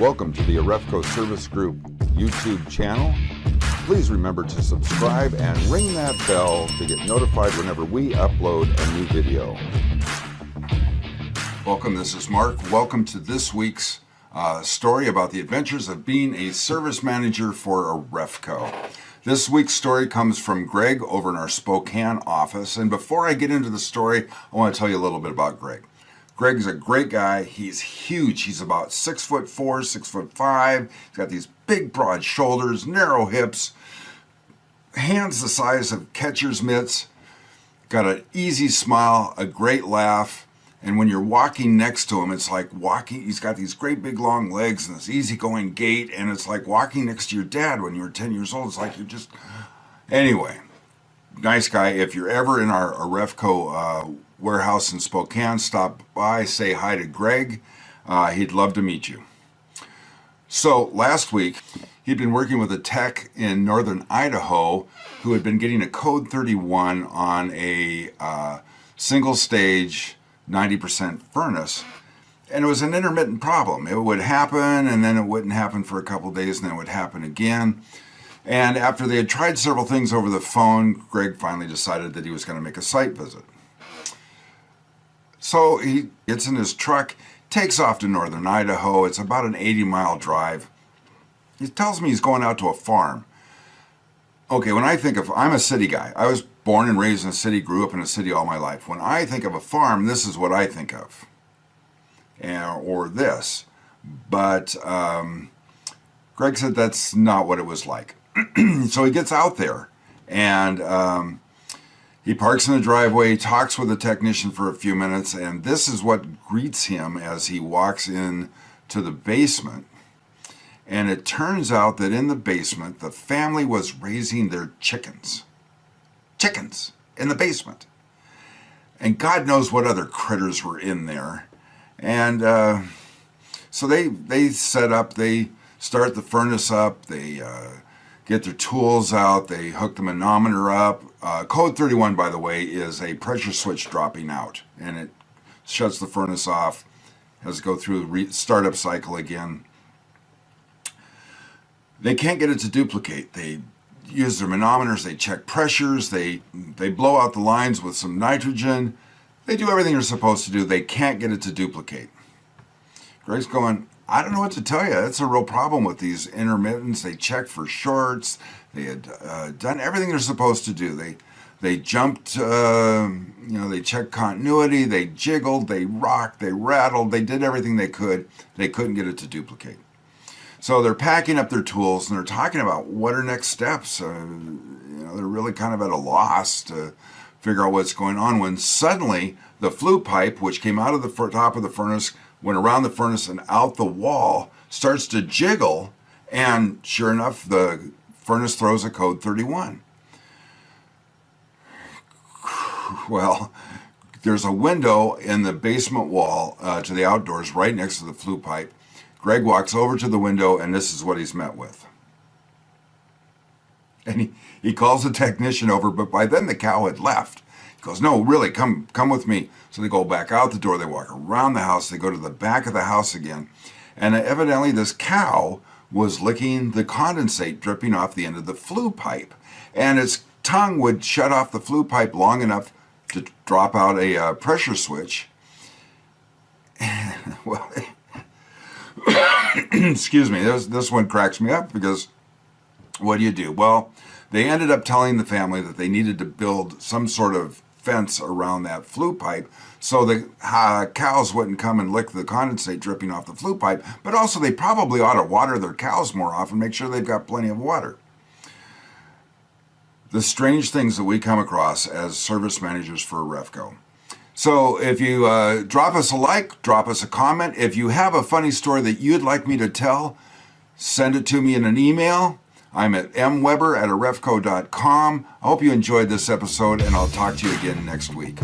Welcome to the Arefco Service Group YouTube channel. Please remember to subscribe and ring that bell to get notified whenever we upload a new video. Welcome, this is Mark. Welcome to this week's story about the adventures of being a service manager for Arefco. This week's story comes from Greg over in our Spokane office. And before I get into the story, I want to tell you a little bit about Greg. Greg is a great guy. He's huge. He's about 6'4", 6'5". He's got these big, broad shoulders, narrow hips, hands the size of catcher's mitts, got an easy smile, a great laugh. And when you're walking next to him, it's like walking. He's got these great big long legs and this easygoing gait. And it's like walking next to your dad when you were 10 years old. It's like you're just... Anyway, nice guy. If you're ever in our Arefco warehouse in Spokane, stop by, say hi to Greg. He'd love to meet you. So last week, he'd been working with a tech in northern Idaho who had been getting a code 31 on a single stage 90% furnace. And it was an intermittent problem. It would happen and then it wouldn't happen for a couple days and then it would happen again. And after they had tried several things over the phone, Greg finally decided that he was going to make a site visit. So he gets in his truck, takes off to northern Idaho. It's about an 80-mile drive. He tells me he's going out to a farm. Okay, when I think of, I'm a city guy. I was born and raised in a city, grew up in a city all my life. When I think of a farm, this is what I think of, or this. But Greg said that's not what it was like. So he gets out there and he parks in the driveway, talks with the technician for a few minutes, and this is what greets him as he walks in to the basement. And it turns out that in the basement, the family was raising their chickens. Chickens in the basement. And God knows what other critters were in there. And so they set up, they start the furnace up, they get their tools out, they hook the manometer up. Code 31, by the way, is a pressure switch dropping out. And it shuts the furnace off, has to go through the startup cycle again. They can't get it to duplicate. They use their manometers, they check pressures, they blow out the lines with some nitrogen. They do everything they're supposed to do. They can't get it to duplicate. Greg's going, I don't know what to tell you. That's a real problem with these intermittents. They checked for shorts. They had done everything they're supposed to do. They jumped, they checked continuity, they jiggled, they rocked, they rattled, they did everything they could. They couldn't get it to duplicate. So they're packing up their tools and they're talking about what are next steps. They're really kind of at a loss to figure out what's going on when suddenly the flue pipe, which came out of the top of the furnace, went around the furnace and out the wall, starts to jiggle, and sure enough, the furnace throws a code 31. Well, there's a window in the basement wall to the outdoors right next to the flue pipe. Greg walks over to the window, and this is what he's met with. And he calls the technician over, but by then the cow had left. He goes, no, really, come with me. So they go back out the door, they walk around the house, they go to the back of the house again. And evidently this cow was licking the condensate dripping off the end of the flue pipe. And its tongue would shut off the flue pipe long enough to drop out a pressure switch. Well, excuse me, this one cracks me up because what do you do? Well, they ended up telling the family that they needed to build some sort of fence around that flue pipe so the cows wouldn't come and lick the condensate dripping off the flue pipe, but also they probably ought to water their cows more often, make sure they've got plenty of water. The strange things that we come across as service managers for Arefco. So if you drop us a like, drop us a comment. If you have a funny story that you'd like me to tell, send it to me in an email. I'm at mweber@arefco.com. I hope you enjoyed this episode, and I'll talk to you again next week.